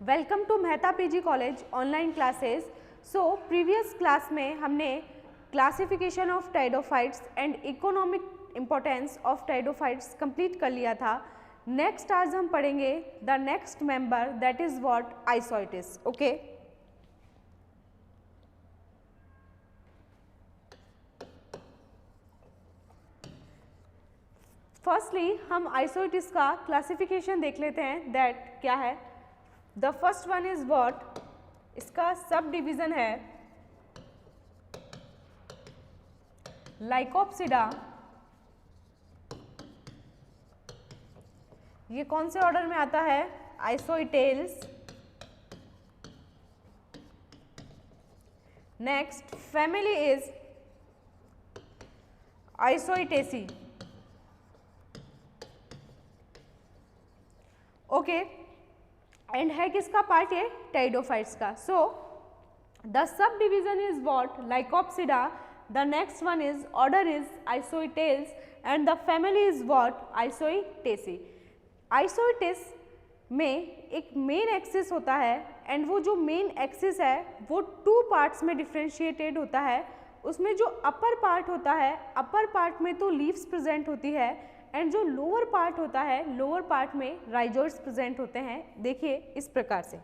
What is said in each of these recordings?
Welcome to Mehta PG college online classes. So previous class में हमने classification of pteridophytes and economic importance of pteridophytes complete कर लिया था। Next आज हम पढ़ेंगे the next member that is what Isoetes. Okay, firstly हम Isoetes का क्लासिफिकेशन देख लेते हैं दैट क्या है। The first one is what, इसका सब डिवीजन है लाइकोप्सिडा। ये कौन से ऑर्डर में आता है? Isoetales. Next family is Isoetaceae. Okay, and है किसका पार्ट? ये टाइडोफाइट्स का। So the sub division is what? Lycopsida. The next one is order is Isoetales and the family is what? Isoetaceae. Isoetes में एक main axis होता है and वो जो मेन एक्सिस है वो टू पार्ट्स में डिफ्रेंशिएटेड होता है। उसमें जो अपर पार्ट होता है, अपर पार्ट में तो लीव्स प्रेजेंट होती है एंड जो लोअर पार्ट होता है, लोअर पार्ट में राइजोइड्स प्रेजेंट होते हैं। देखिए इस प्रकार से।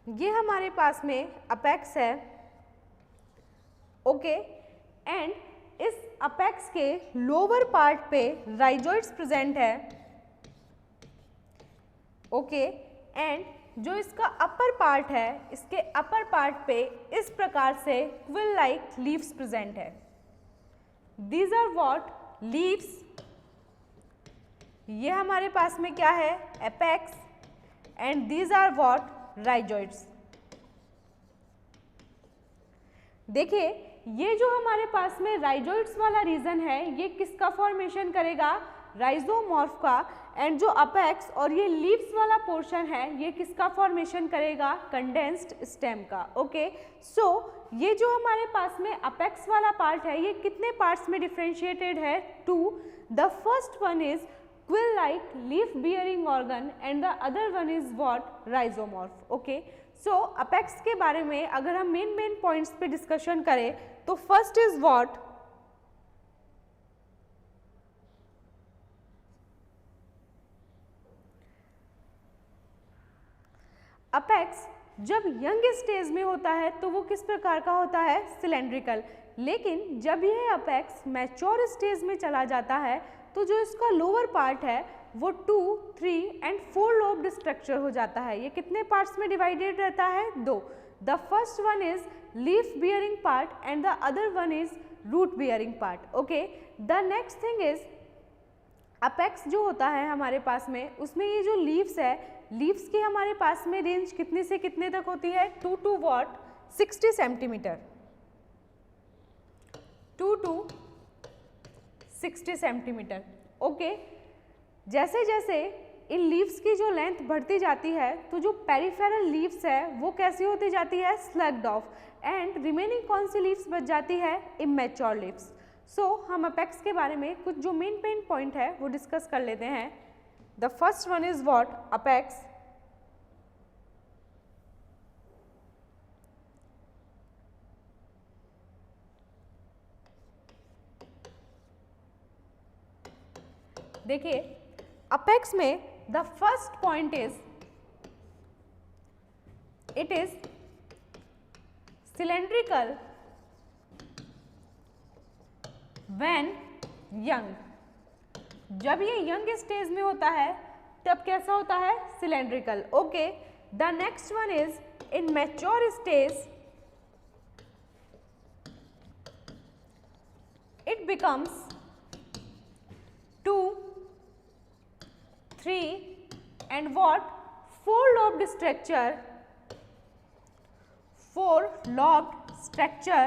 ये हमारे पास में अपेक्स है। ओके, एंड इस अपेक्स के लोअर पार्ट पे राइजोइड्स प्रेजेंट है। ओके, एंड जो इसका अपर पार्ट है, इसके अपर पार्ट पे इस प्रकार से क्विल लाइक लीव्स प्रेजेंट है। These are what? लीव्स। ये हमारे पास में क्या है? Apex. And these are what? Rhizoids. देखिए ये जो हमारे पास में राइजोइड्स वाला रीजन है, ये किसका फॉर्मेशन करेगा? राइजोमॉर्फ का। एंड जो अपेक्स और ये लीव्स वाला पोर्शन है, ये किसका फॉर्मेशन करेगा? कंडेंस्ड स्टेम का। ओके, सो ये जो हमारे पास में अपेक्स वाला पार्ट है, ये कितने पार्ट्स में डिफ्रेंशिएटेड है? Two. The first one is quill like leaf bearing organ and the other one is what? Rhizomorph. Okay, so apex के बारे में अगर हम मेन पॉइंट्स पे डिस्कशन करें तो फर्स्ट इज व्हाट? अपेक्स जब यंग स्टेज में होता है तो वो किस प्रकार का होता है? सिलेंड्रिकल। लेकिन जब यह अपेक्स मैच्योर स्टेज में चला जाता है तो जो इसका लोअर पार्ट है वो 2, 3 एंड 4 लोब्ड स्ट्रक्चर हो जाता है। ये कितने पार्ट्स में डिवाइडेड रहता है? 2। The first one is leaf bearing part and the other one is root bearing part. Okay, the next thing is apex जो होता है हमारे पास में, उसमें ये जो लीव्स है, लीव्स की हमारे पास में रेंज कितने से कितने तक होती है? 2 to what? 60 centimetre. 2 to 60 centimetre. Okay, जैसे जैसे इन लीव्स की जो लेंथ बढ़ती जाती है तो जो पेरिफेरल लीव्स है वो कैसी होती जाती है? स्लग्ड ऑफ। एंड रिमेनिंग कौन सी लीव्स बच जाती है? Immature leaves. सो हम अपेक्स के बारे में कुछ जो मेन पॉइंट है वो डिस्कस कर लेते हैं। The first one is what? Apex. देखिए अपेक्स में the first point is it is cylindrical when young. जब ये यंग स्टेज में होता है तब कैसा होता है? Cylindrical. Okay, the next one is in mature stage it becomes 2, 3 and what? 4 lobed structure, 4 lobed structure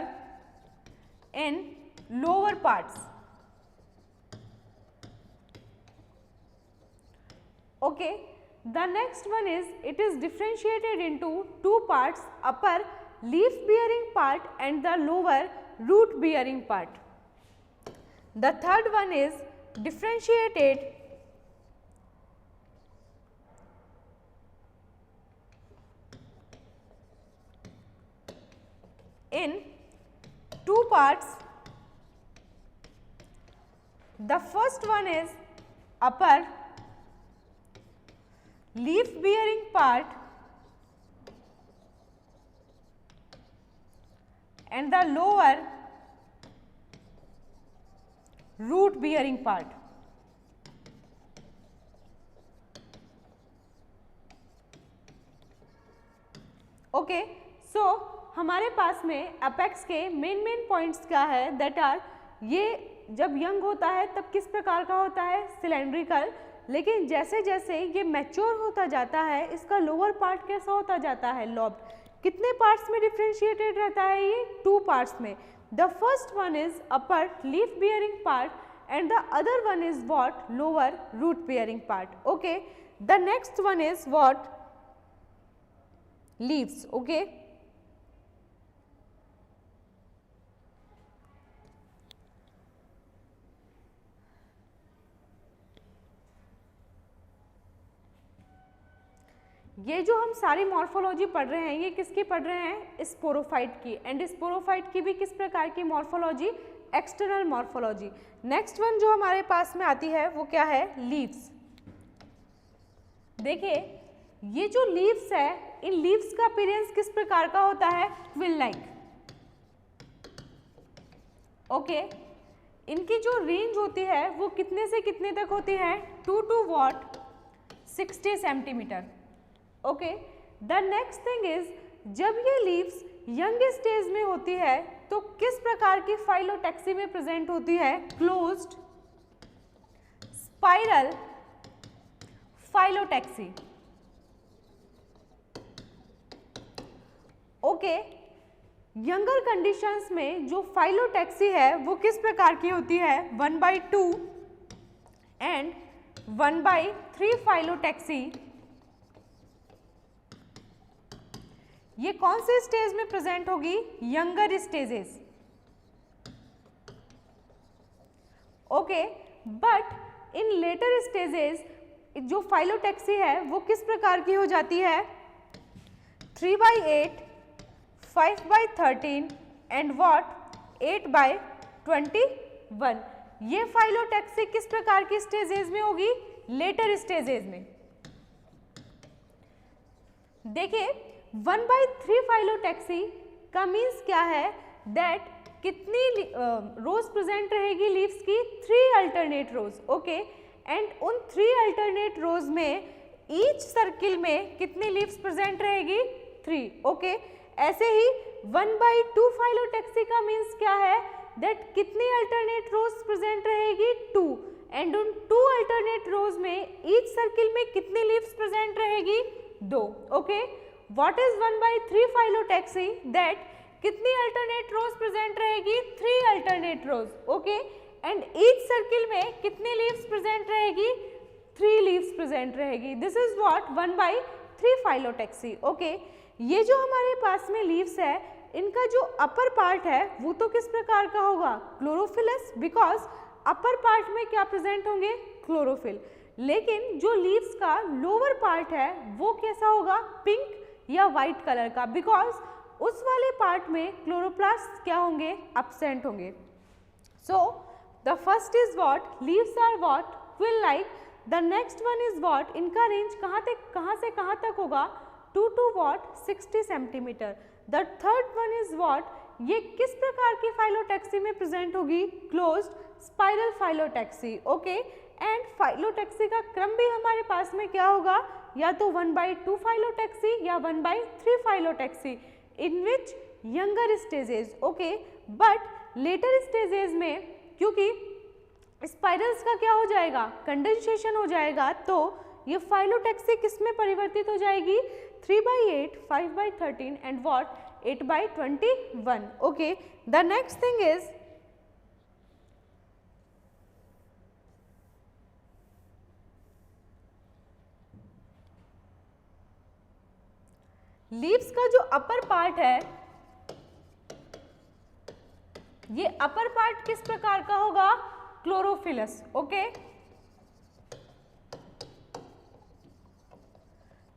in lower parts. Okay, The next one is it is differentiated into two parts, upper leaf bearing part and the lower root bearing part. The third one is differentiated in two parts. The first one is upper leaf bearing part and the lower root bearing part. Okay, so हमारे पास में apex के main points क्या है, that are ये जब young होता है तब किस प्रकार का होता है, सिलेंड्रिकल, लेकिन जैसे जैसे ये मैच्योर होता जाता है इसका लोअर पार्ट कैसा होता जाता है, लॉब्ड. कितने पार्ट्स में डिफ्रेंशिएटेड रहता है ये, टू पार्ट्स में. The first one is upper leaf bearing part and the other one is what, lower root bearing part. Okay, the next one is what, leaves. Okay, ये जो हम सारी मॉर्फोलॉजी पढ़ रहे हैं ये किसकी पढ़ रहे हैं, स्पोरोफाइट की. एंड स्पोरोफाइट की भी किस प्रकार की morphology, external morphology. Next one जो हमारे पास में आती है वो क्या है, लीव्स. देखिए ये जो लीव्स है, इन लीव्स का अपीयरेंस किस प्रकार का होता है, क्विल लाइक. ओके, इनकी जो रेंज होती है वो कितने से कितने तक होती है, 2 to what, 60 centimetre. Okay, the next thing is जब ये लीव्स यंग स्टेज में होती है तो किस प्रकार की फाइलोटैक्सी में प्रेजेंट होती है, closed spiral phyllotaxy. Okay, younger conditions में जो फाइलोटैक्सी है वो किस प्रकार की होती है, 1/2 एंड 1/3 फाइलोटैक्सी. ये कौन से स्टेज में प्रेजेंट होगी, younger stages. Okay, but in later stages जो फाइलोटैक्सी है वो किस प्रकार की हो जाती है, 3/8, 5/13 एंड व्हाट, 8/21. ये फाइलोटैक्सी किस प्रकार की स्टेजेस में होगी, लेटर स्टेजेस में. देखिए 1/3 फाइलोटैक्सी का मीन्स क्या है, दैट कितनी रोज प्रेजेंट रहेगी लीव्स की, 3 अल्टरनेट रोज. ओके, एंड उन 3 अल्टरनेट रोज में ईच सर्किल में कितनी लीव्स प्रेजेंट रहेगी, 3. ओके, ऐसे ही 1/2 फाइलोटैक्सी का मीन्स क्या है, दैट कितनी अल्टरनेट रोज प्रेजेंट रहेगी, 2. एंड उन 2 अल्टरनेट रोज में ईच सर्किल में कितनी लीव्स प्रेजेंट रहेगी, 2. Okay, what is 1/3 phyllotaxy, that कितनी अल्टरनेट रोज प्रेजेंट रहेगी, 3 alternate rows. Okay, and each circle में कितनी लीव्स प्रेजेंट रहेगी, 3 लीव्स प्रेजेंट रहेगी. This is what 1/3 phyllotaxy. Okay, ये जो हमारे पास में लीव्स है इनका जो अपर पार्ट है वो तो किस प्रकार का होगा, क्लोरोफिलस, बिकॉज अपर पार्ट में क्या प्रेजेंट होंगे, क्लोरोफिल. लेकिन जो लीव्स का लोअर पार्ट है वो कैसा होगा, पिंक या व्हाइट कलर का, बिकॉज उस वाले पार्ट में क्लोरोप्लास्ट क्या होंगे, एब्सेंट होंगे. So the first is what, leaves are what, quill like. The next one is what, इनका रेंज कहाँ से कहाँ तक होगा, 2 to what, 60 centimetre. The third one is what, ये किस प्रकार की फाइलोटैक्सी में प्रेजेंट होगी, closed spiral phyllotaxy. Okay, and phyllotaxy का क्रम भी हमारे पास में क्या होगा, या तो 1/2 फाइलोटैक्सी या 1/3 phyllotaxy, in which younger stages. Okay, but later stages में क्योंकि स्पाइरल्स का क्या हो जाएगा, कंडेंसेशन हो जाएगा, तो ये फाइलोटैक्सी किस में परिवर्तित हो जाएगी, 3/8, 5/13 and what, 8/21. Okay, the next thing is leaves का जो अपर पार्ट है, ये अपर पार्ट किस प्रकार का होगा? क्लोरोफिलस। ओके,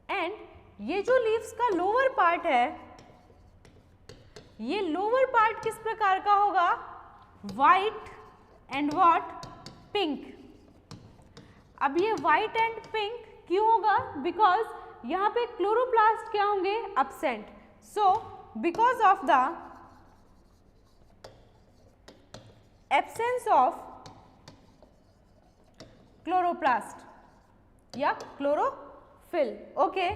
एंड ये जो लीव्स का लोअर पार्ट है, ये लोअर पार्ट किस प्रकार का होगा? White and what? पिंक। अब ये व्हाइट एंड पिंक क्यों होगा? बिकॉज यहाँ पे क्लोरोप्लास्ट क्या होंगे? Absent. So because of the absence of chloroplast या chlorophyll. Okay,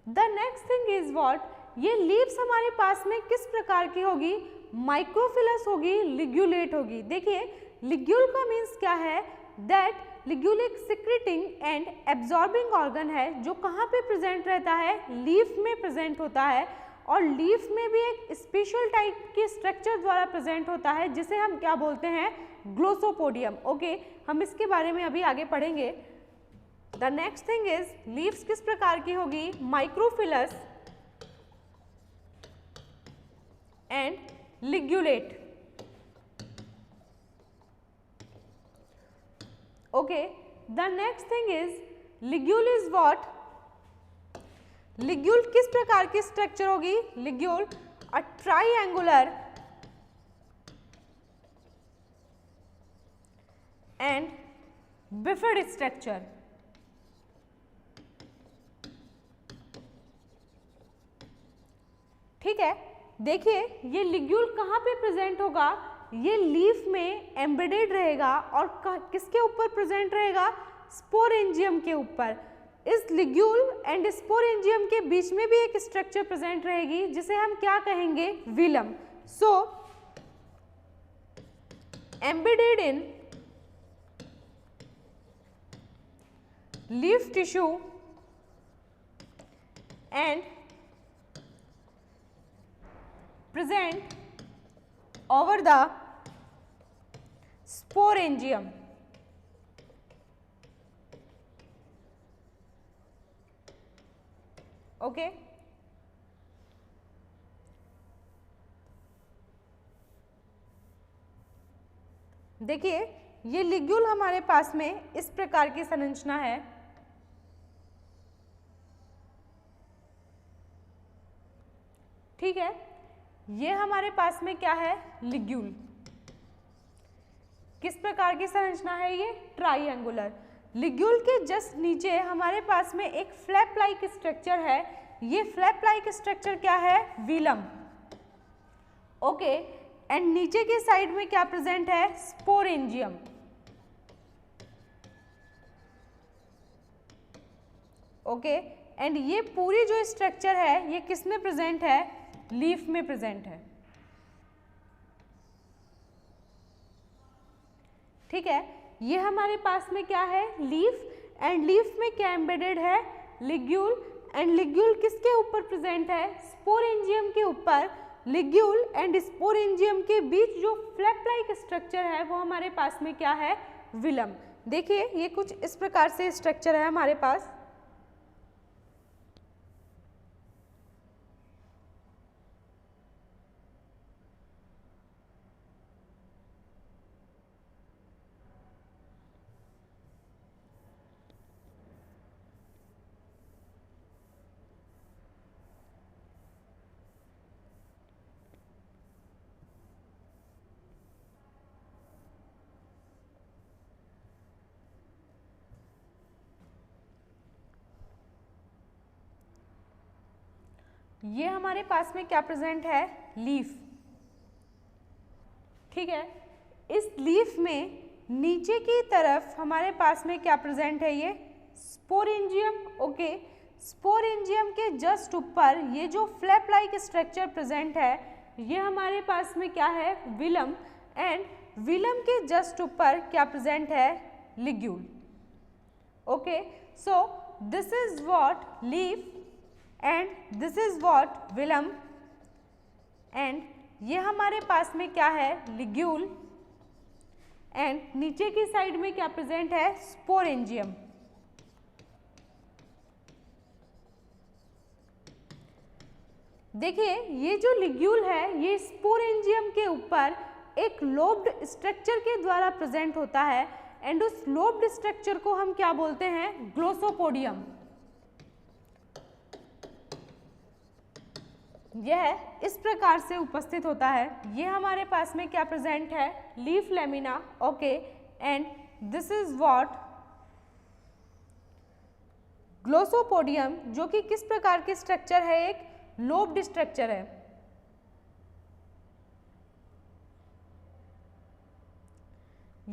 the next thing is what? ये लीव्स हमारे पास में किस प्रकार की होगी? माइक्रोफिलस होगी, लिग्यूलेट होगी। देखिए, लिग्यूल का मीन्स क्या है? दैट लिग्यूल एक सिक्रेटिंग एंड एब्जॉर्बिंग ऑर्गन है जो कहाँ पे प्रेजेंट रहता है? लीफ में प्रेजेंट होता है, और लीफ में भी एक स्पेशल टाइप के स्ट्रक्चर द्वारा प्रेजेंट होता है जिसे हम क्या बोलते हैं? ग्लोसोपोडियम। ओके, हम इसके बारे में अभी आगे पढ़ेंगे। The next thing is leaves किस प्रकार की होगी? Microphyllous and ligulate. Okay, the next thing is ligule is what? Ligule किस प्रकार की स्ट्रक्चर होगी? Ligule a triangular and bifid structure. ठीक है, देखिए ये लिग्यूल कहाँ पे प्रेजेंट होगा? ये लीफ में एम्बेडेड रहेगा और किसके ऊपर प्रेजेंट रहेगा? स्पोरेंजियम के ऊपर। इस लिग्यूल एंड स्पोरेंजियम के बीच में भी एक स्ट्रक्चर प्रेजेंट रहेगी जिसे हम क्या कहेंगे? Velum. So embedded in leaf tissue and present over the sporangium। Okay, देखिए ये लिग्यूल हमारे पास में इस प्रकार की संरचना है। ठीक है, ये हमारे पास में क्या है? लिग्यूल। किस प्रकार की संरचना है ये? ट्राइएंगुलर। लिग्यूल के जस्ट नीचे हमारे पास में एक फ्लैप लाइक स्ट्रक्चर है। ये फ्लैप लाइक स्ट्रक्चर क्या है? विलम। ओके, एंड नीचे की साइड में क्या प्रेजेंट है? स्पोरेंजियम। ओके, एंड ये पूरी जो स्ट्रक्चर है ये किस में प्रेजेंट है? लीफ में प्रेजेंट है। ठीक है, ये हमारे पास में क्या है? लीफ, एंड लीफ में क्या एम्बेडेड है? लिग्यूल, एंड लिग्यूल किसके ऊपर प्रेजेंट है? स्पोरेंजियम के ऊपर। लिग्यूल एंड स्पोरेंजियम के बीच जो फ्लैप लाइक स्ट्रक्चर है वो हमारे पास में क्या है? विलम। देखिए ये कुछ इस प्रकार से स्ट्रक्चर है हमारे पास। ये हमारे पास में क्या प्रेजेंट है? लीफ। ठीक है, इस लीफ में नीचे की तरफ हमारे पास में क्या प्रेजेंट है? ये स्पोरेंजियम। ओके, स्पोरेंजियम के जस्ट ऊपर ये जो फ्लैप लाइक स्ट्रक्चर प्रेजेंट है ये हमारे पास में क्या है? विलम, एंड विलम के जस्ट ऊपर क्या प्रेजेंट है? Ligule. Okay, so this is what leaf and this is what velum, and ये हमारे पास में क्या है? लिग्यूल, एंड नीचे की साइड में क्या प्रेजेंट है? स्पोरेंजियम। देखिए ये जो लिग्यूल है ये स्पोरेंजियम के ऊपर एक लोब्ड स्ट्रक्चर के द्वारा प्रेजेंट होता है एंड उस लोब्ड स्ट्रक्चर को हम क्या बोलते हैं, ग्लोसोपोडियम। यह इस प्रकार से उपस्थित होता है। ये हमारे पास में क्या प्रेजेंट है, leaf lamina, okay, and this is what glossopodium, जो कि किस प्रकार की स्ट्रक्चर है, एक लोब्ड स्ट्रक्चर है।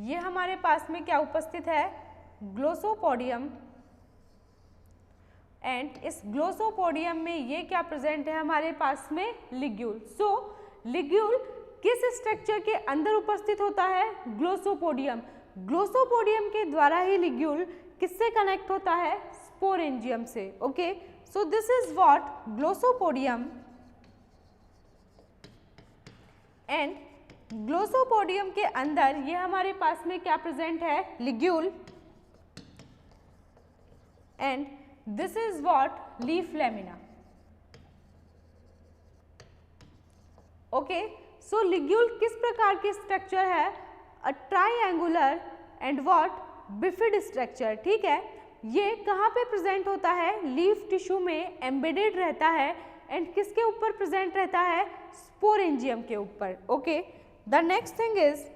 ये हमारे पास में क्या उपस्थित है, ग्लोसोपोडियम, एंड इस ग्लोसोपोडियम में ये क्या प्रेजेंट है हमारे पास में, लिग्यूल। सो लिग्यूल किस स्ट्रक्चर के अंदर उपस्थित होता है, ग्लोसोपोडियम। ग्लोसोपोडियम के द्वारा ही लिग्यूल किससे कनेक्ट होता है, स्पोरेंजियम से, okay. So this is what glossopodium, and glossopodium के अंदर ये हमारे पास में क्या प्रेजेंट है, ligule, and this is what leaf lamina, okay. So ligule किस प्रकार की स्ट्रक्चर है, a triangular and what bifid structure, ठीक है। ये कहाँ पे प्रेजेंट होता है, लीफ टिश्यू में एम्बेडेड रहता है एंड किसके ऊपर प्रेजेंट रहता है, स्पोरेंजियम के ऊपर, okay. The next thing is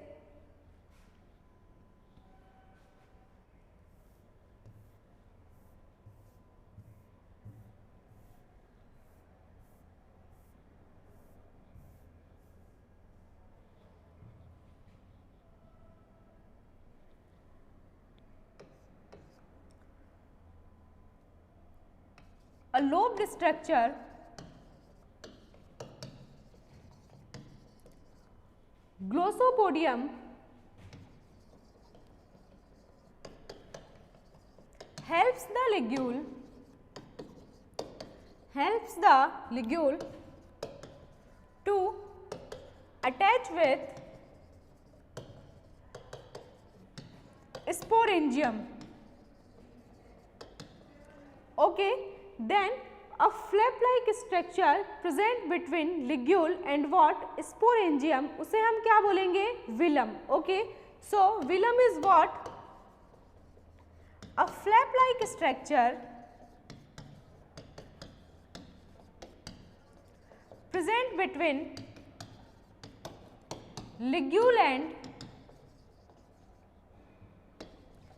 a lobed structure glossopodium helps the ligule to attach with sporangium, okay. Then a flap-like structure present between ligule and what, sporangium, उसे हम क्या बोलेंगे, Vilam, okay. So Vilam is what, a flap-like structure present between ligule and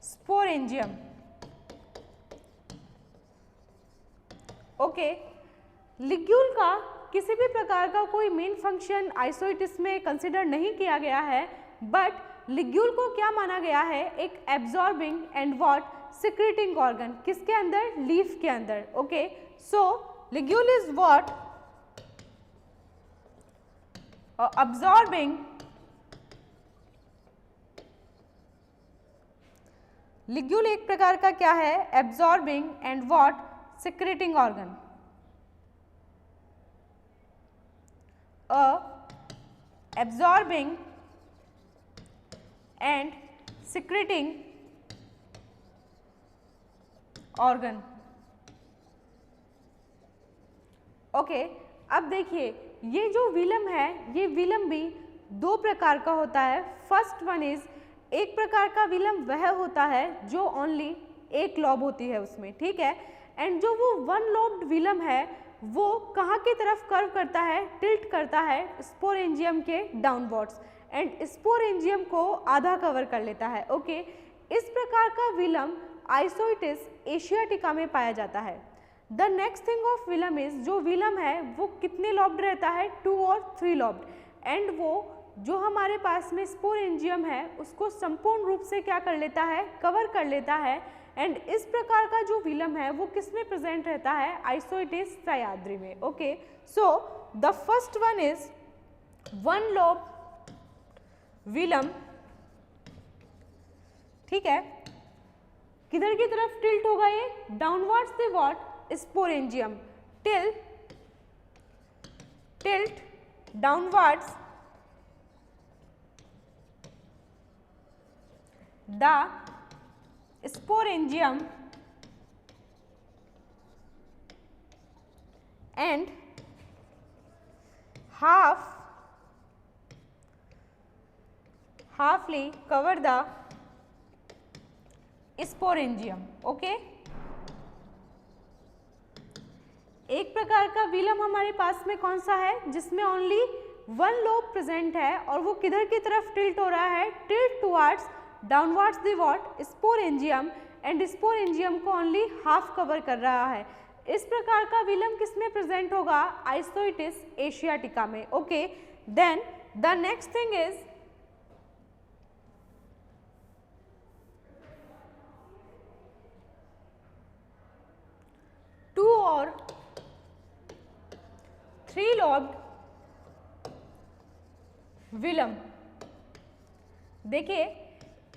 sporangium, okay. Ligule का किसी भी प्रकार का कोई मेन फंक्शन आइसोइटिस में कंसिडर नहीं किया गया है, बट लिग्यूल को क्या माना गया है, एक absorbing and what secreting organ, किसके अंदर, लीफ के अंदर, okay. So ligule is what absorbing, ligule एक प्रकार का क्या है, absorbing and what secreting organ, a absorbing and secreting organ, okay. अब देखिए ये जो विलम है, ये विलम भी दो प्रकार का होता है। फर्स्ट वन इज, एक प्रकार का विलम वह होता है जो ओनली एक लॉब होती है उसमें, ठीक है, एंड जो वो वन लॉब्ड विलम है वो कहाँ की तरफ कर्व करता है, टिल्ट करता है स्पोरेंजियम के डाउनवर्ड्स, एंड स्पोरेंजियम को आधा कवर कर लेता है, ओके। इस प्रकार का विलम आइसोइटिस एशियाटिका में पाया जाता है। The next thing of velum is, जो विलम है वो कितने लॉब्ड रहता है, 2 और 3 लॉब्ड, एंड वो जो हमारे पास में स्पोरेंजियम है उसको संपूर्ण रूप से क्या कर लेता है, कवर कर लेता है, एंड इस प्रकार का जो विलम है वो किस में प्रेजेंट रहता है, आइसोइटिस सयाद्री में, okay. So the first one is one lobe velum, ठीक है, किधर की तरफ टिल्ट होगा ये, downwards the what, sporangium, tilt downwards the sporangium and halfly cover the sporangium. Okay, एक प्रकार का विलम हमारे पास में कौन सा है जिसमें ओनली वन लोब प्रेजेंट है और वो किधर की तरफ टिल्ट हो रहा है, tilt towards downwards the what, sporangium, and sporangium को ओनली हाफ कवर कर रहा है। इस प्रकार का विलम किसमें प्रेजेंट होगा, आइसोइटिस एशियाटिका में। Okay, then the next thing is two और थ्री लॉब्ड विलम। देखिए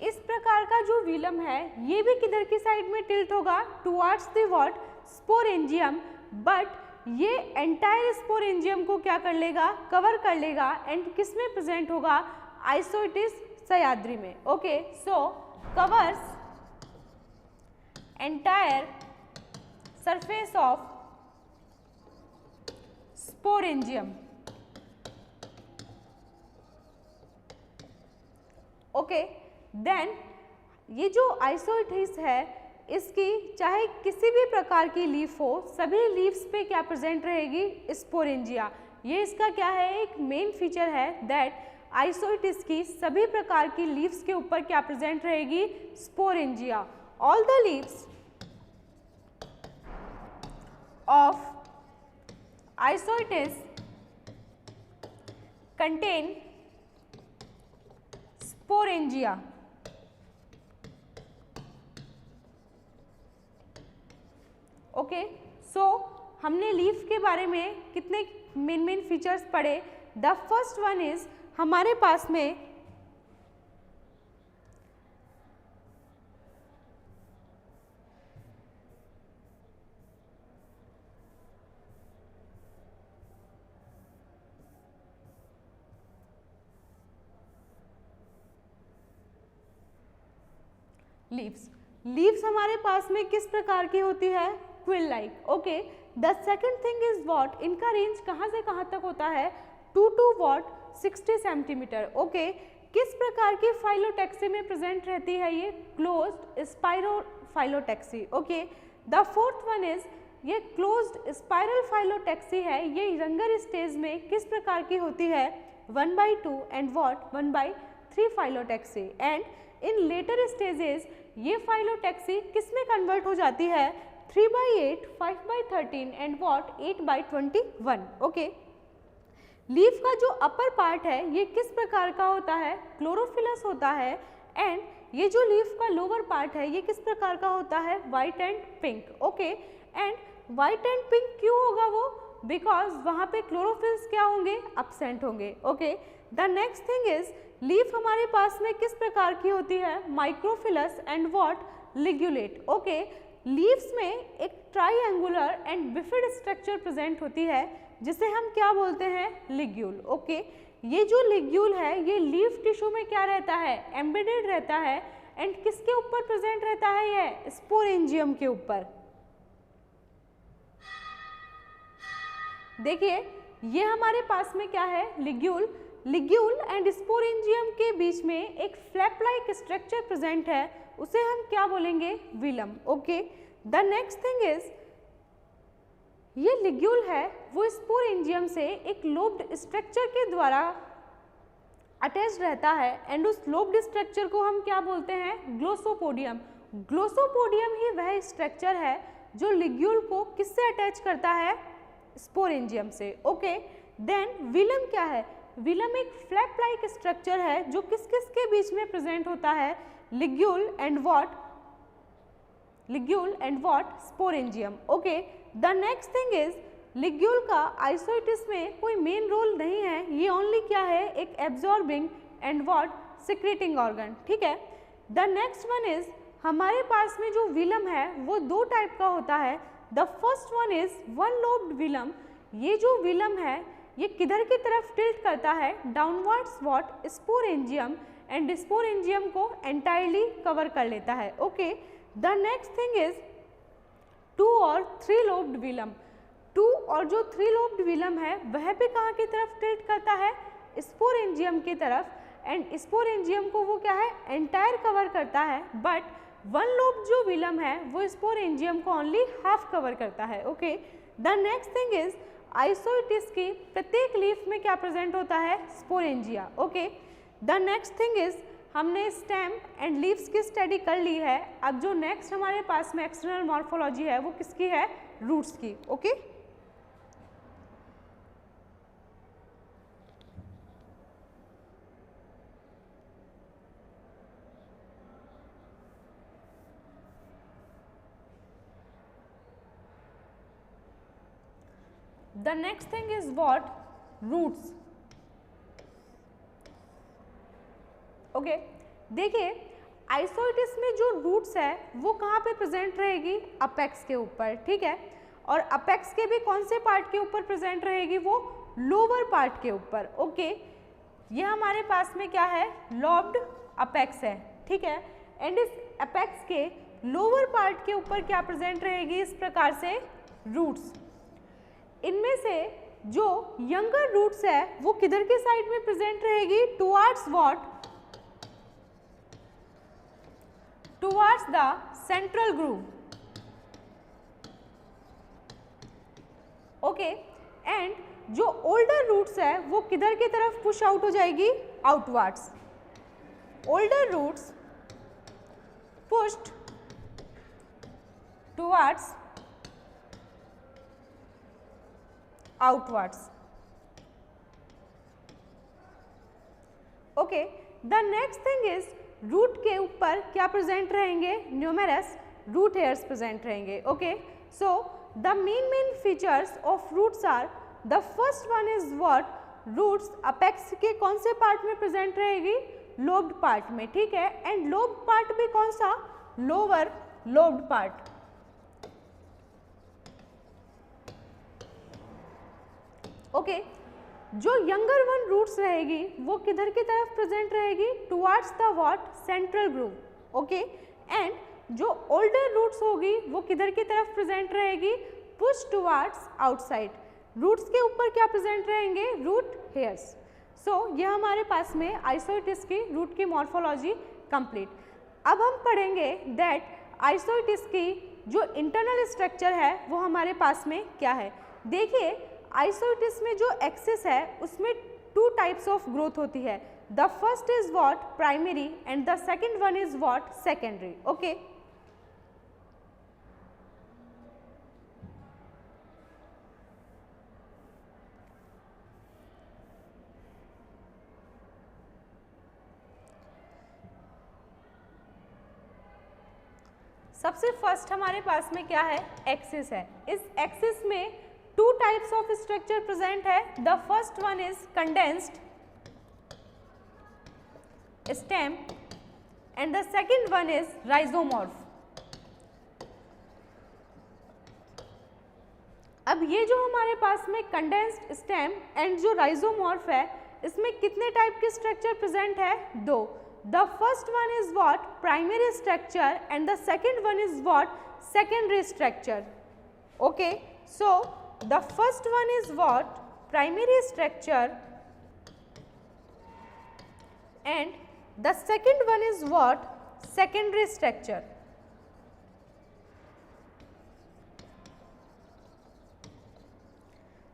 इस प्रकार का जो विलम है ये भी किधर की साइड में टिल्ट होगा, towards the what, sporangium, but ये एंटायर स्पोरेंजियम को क्या कर लेगा, कवर कर लेगा, एंड किस में प्रेजेंट होगा, आइसोइटिस सह्याद्री में। Okay, so covers entire surface of sporangium. Okay, then ये जो आइसोइटिस है इसकी चाहे किसी भी प्रकार की लीफ हो, सभी लीव्स पे क्या प्रेजेंट रहेगी, स्पोरेंजिया। ये इसका क्या है, एक मेन फीचर है दैट आइसोइटिस की सभी प्रकार की लीव्स के ऊपर क्या प्रेजेंट रहेगी, sporangia. All the leaves of Isoetes contain sporangia. Okay, so हमने लीफ के बारे में कितने मेन फीचर्स पढ़े। द फर्स्ट वन इज हमारे पास में लीव्स हमारे पास में किस प्रकार की होती है, quill like. Okay, the second thing is what, इनका रेंज कहाँ से कहाँ तक होता है, 2 to what 60 सेंटीमीटर। ओके, किस प्रकार की फाइलोटैक्सी में प्रेजेंट रहती है ये, closed spirophyllotaxy. Okay, the fourth one is ये क्लोज्ड स्पाइरल फाइलोटैक्सी है, ये यंगर स्टेज में किस प्रकार की होती है, 1/2 and what 1/3 phyllotaxy, and in later stages ये फाइलोटैक्सी किस में कन्वर्ट हो जाती है, 3/8, 5/13 एंड व्हाट 8/21। ओके, लीफ का जो अपर पार्ट है ये किस प्रकार का होता है, क्लोरोफिलस होता है, एंड ये जो लीफ का लोअर पार्ट है ये किस प्रकार का होता है, white and pink. Okay, and white and pink क्यों होगा वो, बिकॉज वहाँ पे क्लोरोफिल्स क्या होंगे, एब्सेंट होंगे। Okay, the next thing is leaf हमारे पास में किस प्रकार की होती है, microphyllous and what ligulate. Okay, leaves में एक triangular and bifid structure present होती है जिसे हम क्या बोलते हैं, लिग्यूल। ओके, ये जो लिग्यूल है ये लीफ टिश्यू में क्या रहता है, एम्बेडेड रहता है, एंड किसके ऊपर प्रेजेंट रहता है, ये स्पोरेंजियम के ऊपर। देखिए ये हमारे पास में क्या है, लिग्यूल एंड स्पोरेंजियम के बीच में एक फ्लैप लाइक स्ट्रक्चर प्रेजेंट है, उसे हम क्या बोलेंगे, velum. Okay, the next thing is ये लिग्यूल है वो स्पोरेंजियम से एक लोब्ड स्ट्रक्चर के द्वारा अटैच रहता है, एंड उस लोब्ड स्ट्रक्चर को हम क्या बोलते हैं, ग्लोसोपोडियम। ग्लोसोपोडियम ही वह स्ट्रक्चर है जो लिग्यूल को किससे अटैच करता है, स्पोरेंजियम से। ओके, देन विलम क्या है, विलम एक फ्लैप लाइक स्ट्रक्चर है जो किस किस के बीच में प्रेजेंट होता है, ligule and what sporangium. Okay, the next thing is ligule का आइसोइटिस में कोई मेन रोल नहीं है, ये ओनली क्या है, एक absorbing and what secreting organ. ठीक है, द नेक्स्ट वन इज हमारे पास में जो विलम है वो दो टाइप का होता है। The first one is one lobed velum. ये जो विलम है ये किधर की तरफ टिल्ट करता है, downwards what sporangium, and sporangium को एंटायरली कवर कर लेता है। Okay, the next thing is 2 और 3 लोब्ड विलम। 2 और जो 3 लोब्ड विलम है वह भी कहाँ की तरफ टिल्ट करता है, स्पोरेंजियम की तरफ, एंड स्पोरेंजियम को वो क्या है, एंटायर कवर करता है, बट 1 लोब्ड जो विलम है वो स्पोरेंजियम को ओनली हाफ कवर करता है। Okay, the next thing is Isoetes की प्रत्येक लीफ में क्या प्रेजेंट होता है, sporangia. Okay, the next thing is हमने स्टेम एंड लीव्स की स्टडी कर ली है। अब जो नेक्स्ट हमारे पास में एक्सटर्नल मॉर्फोलॉजी है वो किसकी है, रूट्स की। Okay, the next thing is what, roots. Okay, देखिए आइसोइटिस में जो रूट्स है वो कहाँ पे प्रेजेंट रहेगी, अपेक्स के ऊपर, ठीक है, और अपेक्स के भी कौन से पार्ट के ऊपर प्रेजेंट रहेगी, वो लोअर पार्ट के ऊपर। ओके, ये हमारे पास में क्या है, लॉब्ड अपेक्स है, ठीक है, एंड इस अपेक्स के लोअर पार्ट के ऊपर क्या प्रेजेंट रहेगी, इस प्रकार से रूट्स। इनमें से जो यंगर रूट्स है वो किधर के साइड में प्रेजेंट रहेगी, towards what, towards the central groove. Okay, and जो ओल्डर रूट्स है वो किधर की तरफ पुश आउट हो जाएगी, outwards. Older roots pushed towards outwards. Okay, the next thing is root के ऊपर क्या प्रेजेंट रहेंगे, न्यूमेरस रूट हेयर्स प्रेजेंट रहेंगे। Okay, so the main features of roots are, the first one is what, roots apex के कौन से part में present रहेगी, लोब्ड पार्ट में, ठीक है, एंड लोब्ड पार्ट भी कौन सा, लोअर लोब्ड पार्ट। ओके, जो यंगर वन रूट्स रहेगी वो किधर की तरफ प्रेजेंट रहेगी, towards the what, central groove. Okay, and जो ओल्डर रूट्स होगी वो किधर की तरफ प्रेजेंट रहेगी, पुश टुवर्ड्स आउटसाइड। रूट्स के ऊपर क्या प्रेजेंट रहेंगे, रूट हेयर्स। सो ये हमारे पास में आइसोइटिस की रूट की मॉर्फोलॉजी कंप्लीट। अब हम पढ़ेंगे दैट आइसोइटिस की जो इंटरनल स्ट्रक्चर है वो हमारे पास में क्या है। देखिए आइसोइटिस में जो एक्सिस है उसमें 2 टाइप्स ऑफ ग्रोथ होती है। The first is what, primary, and the second one is what, secondary. Okay, सबसे फर्स्ट हमारे पास में क्या है, एक्सिस है। इस एक्सिस में 2 टाइप्स ऑफ स्ट्रक्चर प्रेजेंट है। The first one is condensed stem and the second one is rhizomorph. अब ये जो हमारे पास में कंडेंस्ड स्टेम एंड जो राइजोमॉर्फ है इसमें कितने टाइप के स्ट्रक्चर प्रेजेंट है, 2। The first one is what, primary structure, and the second one is what, secondary structure. Okay, so the first one is what, primary structure, and the second one is what, secondary structure.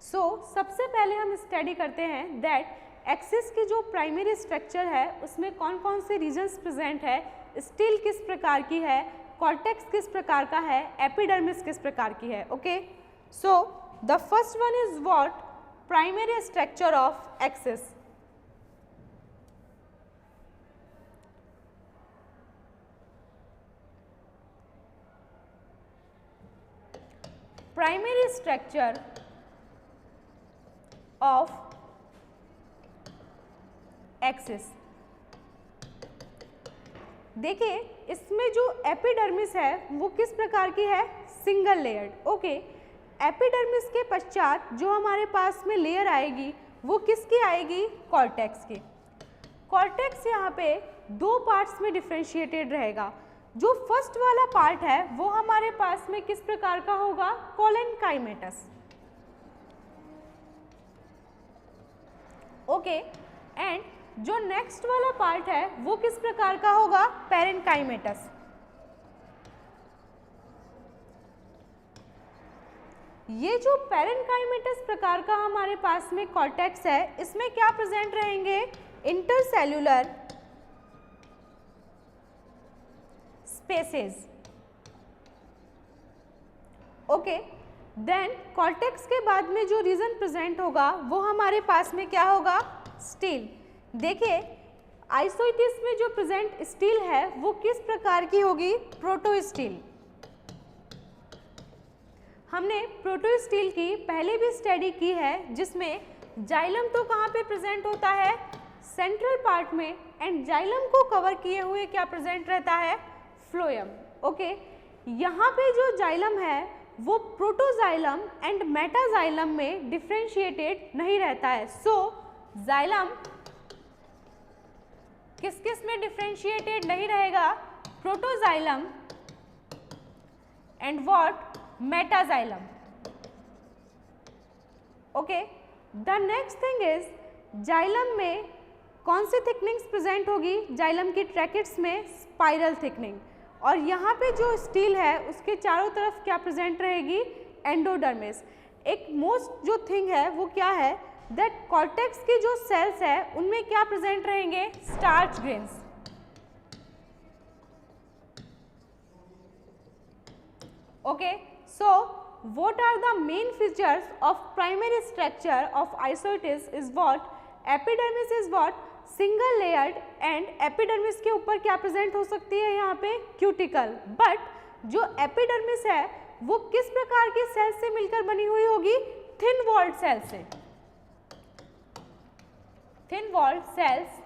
So सबसे पहले हम study करते हैं that axis की जो primary structure है उसमें कौन कौन से रीजन्स प्रेजेंट है, स्टिल किस प्रकार की है, कॉर्टेक्स किस प्रकार का है, एपिडर्मिस किस प्रकार की है। Okay, so the first one is what, primary structure of axis. Primary structure of axis। देखिए इसमें जो एपिडर्मिस है वो किस प्रकार की है, सिंगल लेयर्ड। ओके, एपिडर्मिस के पश्चात जो हमारे पास में लेयर आएगी वो किसकी आएगी, कॉर्टेक्स की। कॉर्टेक्स यहाँ पे 2 पार्ट्स में डिफ्रेंशिएटेड रहेगा। जो फर्स्ट वाला पार्ट है वो हमारे पास में किस प्रकार का होगा, कोलेनकाइमेटस। ओके, एंड जो नेक्स्ट वाला पार्ट है वो किस प्रकार का होगा, पैरेन्काइमेटस। ये जो पैरेन्काइमेटस प्रकार का हमारे पास में कॉर्टेक्स है, इसमें क्या प्रेजेंट रहेंगे, intercellular spaces. Okay, then cortex के बाद में जो रीजन प्रेजेंट होगा वो हमारे पास में क्या होगा, स्टील। देखिए आइसोइटिस में जो प्रेजेंट स्टील है वो किस प्रकार की होगी, प्रोटोस्टील। हमने प्रोटोस्टील की पहले भी स्टडी की है, जिसमें जाइलम तो कहाँ पे प्रेजेंट होता है, सेंट्रल पार्ट में, एंड जाइलम को कवर किए हुए क्या प्रेजेंट रहता है, फ्लोएम। ओके, यहाँ पे जो जाइलम है वो प्रोटोजाइलम एंड मेटाजाइलम में डिफ्रेंशिएटेड नहीं रहता है। सो जाइलम किस किस में डिफ्रेंशिएटेड नहीं रहेगा, protoxylem and what, metaxylem. Okay, the next thing is xylem में कौन सी थिकनिंग्स प्रेजेंट होगी, जाइलम की ट्रैकेट्स में स्पाइरल थिकनिंग, और यहाँ पे जो स्टील है उसके चारों तरफ क्या प्रेजेंट रहेगी, एंडोडर्मिस। एक मोस्ट जो थिंग है वो क्या है, दैट कॉर्टेक्स की जो सेल्स है उनमें क्या प्रेजेंट रहेंगे, starch grains. Okay, so what are the main features of primary structure of isolitis is what, epidermis is what, single layered, and epidermis के ऊपर क्या प्रेजेंट हो सकती है यहाँ पे, क्यूटिकल। बट जो एपिडर्मिस है वो किस प्रकार के सेल से मिलकर बनी हुई होगी, थिन वॉल्ड सेल से। Thin walled cells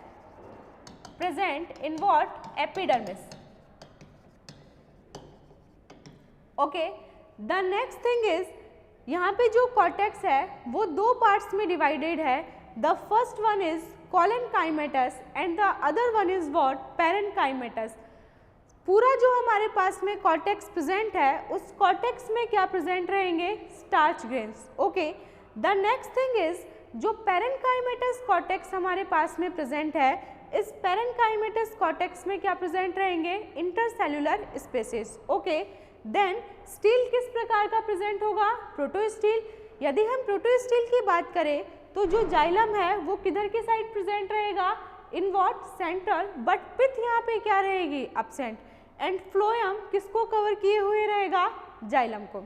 present in what, epidermis. Okay, the next thing is यहाँ पे जो कॉर्टेक्स है वो दो पार्ट्स में डिवाइडेड है। The first one is collenchymatous and the other one is what, parenchymatous. पूरा जो हमारे पास में कॉर्टेक्स प्रेजेंट है उस कॉर्टेक्स में क्या प्रेजेंट रहेंगे, starch grains. Okay, the next thing is जो पैरेन्काइमेटस कॉर्टेक्स हमारे पास में प्रेजेंट है, इस पैरेन्काइमेटस कॉर्टेक्स में क्या प्रेजेंट रहेंगे, intercellular spaces. Okay, then stele किस प्रकार का प्रेजेंट होगा, प्रोटोस्टील। यदि हम प्रोटोस्टील की बात करें तो जो जाइलम है वो किधर के साइड प्रेजेंट रहेगा, इन व्हाट, सेंट्रल, बट पिथ यहाँ पे क्या रहेगी, एब्सेंट, एंड फ्लोएम किसको कवर किए हुए रहेगा, जाइलम को।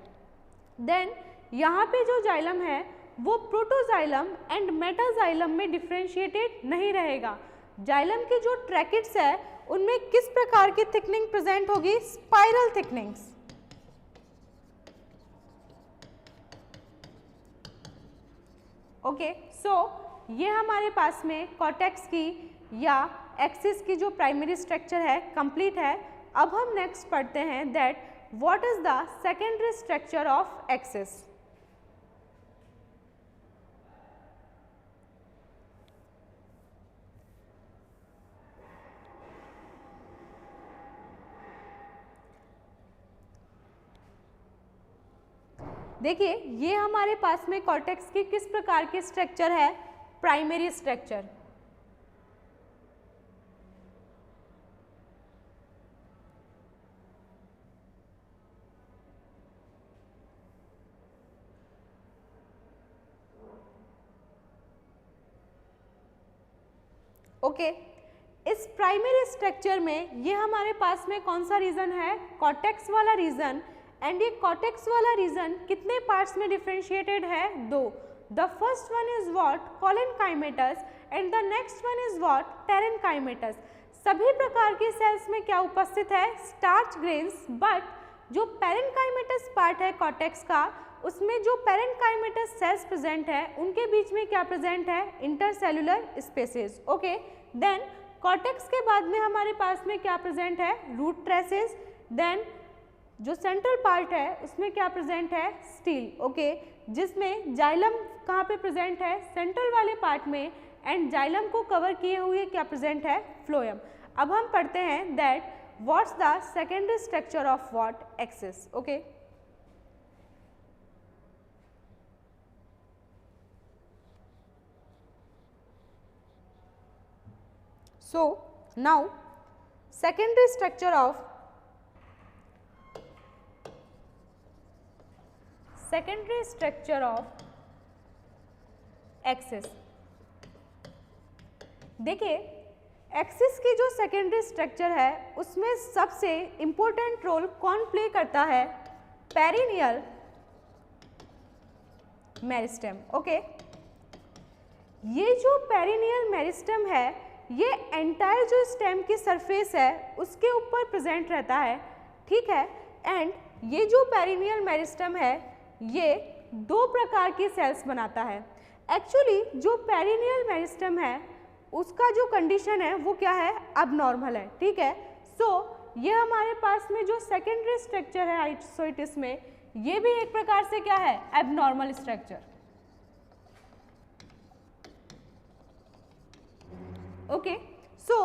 देन यहाँ पे जो जाइलम है वो प्रोटोजाइलम एंड मेटाजाइलम में डिफ्रेंशिएटेड नहीं रहेगा। जाइलम की जो ट्रैकेट्स है उनमें किस प्रकार की थिकनिंग प्रेजेंट होगी, स्पाइरल थिकनिंग्स। ओके, सो ये हमारे पास में कॉर्टेक्स की या एक्सिस की जो प्राइमरी स्ट्रक्चर है कंप्लीट है। अब हम नेक्स्ट पढ़ते हैं that what is the secondary structure of axis. देखिए ये हमारे पास में कॉर्टेक्स की किस प्रकार की स्ट्रक्चर है, प्राइमरी स्ट्रक्चर। ओके, इस प्राइमरी स्ट्रक्चर में ये हमारे पास में कौन सा रीजन है, कॉर्टेक्स वाला रीजन, एंड ये कॉर्टेक्स वाला रीजन कितने पार्ट्स में डिफरेंशिएटेड है, दो। The first one is what, collenchymatous, and the next one is what, parenchymatous. सभी प्रकार की सेल्स में क्या उपस्थित है, स्टार्च ग्रेन्स, बट जो पैरेन्काइमेटस पार्ट है कॉर्टेक्स का, उसमें जो पैरेन्काइमेटस सेल्स प्रेजेंट है उनके बीच में क्या प्रेजेंट है, intercellular spaces. Okay, then cortex के बाद में हमारे पास में क्या प्रेजेंट है, रूट ट्रेसेस। देन जो सेंट्रल पार्ट है उसमें क्या प्रेजेंट है, स्टील। ओके, जिसमें जाइलम कहाँ पे प्रेजेंट है, सेंट्रल वाले पार्ट में, एंड जाइलम को कवर किए हुए क्या प्रेजेंट है, फ्लोएम। अब हम पढ़ते हैं that what's the secondary structure of what, axis. Okay, So now secondary structure of axis. देखिए एक्सिस की जो सेकेंडरी स्ट्रक्चर है उसमें सबसे इंपॉर्टेंट रोल कौन प्ले करता है? Perennial meristem. ओके, ये जो पेरिनियल मेरिस्टेम है ये एंटायर जो स्टेम की सरफेस है उसके ऊपर प्रेजेंट रहता है, ठीक है। एंड ये जो पेरिनियल मेरिस्टेम है ये दो प्रकार की सेल्स बनाता है। एक्चुअली जो पेरिनियल मेरिस्टेम है उसका जो कंडीशन है वो क्या है? अबनॉर्मल है, ठीक है। सो ये हमारे पास में जो सेकेंडरी स्ट्रक्चर है आइसोइटिस में ये भी एक प्रकार से क्या है? Abnormal structure. ओके, सो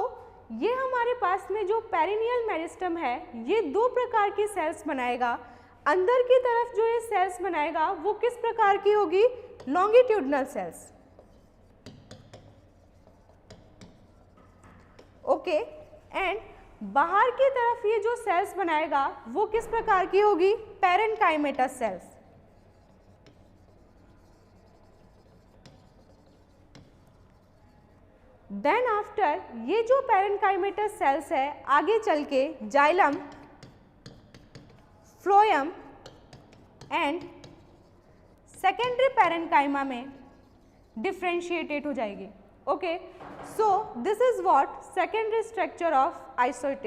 ये हमारे पास में जो पेरिनियल मेरिस्टेम है ये दो प्रकार की सेल्स बनाएगा। अंदर की तरफ जो ये सेल्स बनाएगा वो किस प्रकार की होगी? Longitudinal sales. ओके, एंड बाहर की तरफ ये जो सेल्स बनाएगा वो किस प्रकार की होगी? Parenchymatous sales. देन आफ्टर ये जो पैरेन्काइमेटस सेल्स है आगे चल के xylem, phloem and secondary parenchyma में डिफ्रेंशिएटेड हो जाएगी। Okay, so this is what secondary structure of आइसोइटिस।